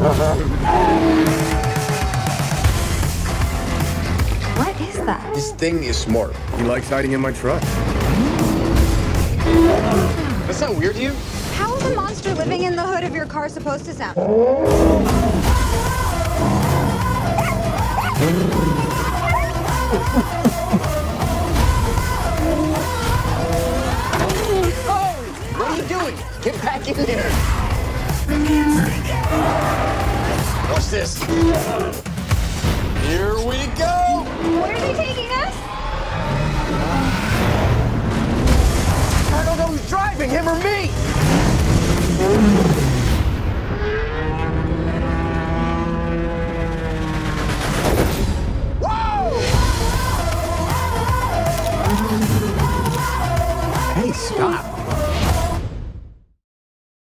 What is that? This thing is smart. He likes hiding in my truck. That sound weird to you? How is a monster living in the hood of your car supposed to sound? What are you doing? Get back in there. Watch this. Here we go. Where are they taking us? I don't know who's driving, him or me. Whoa! Hey, stop.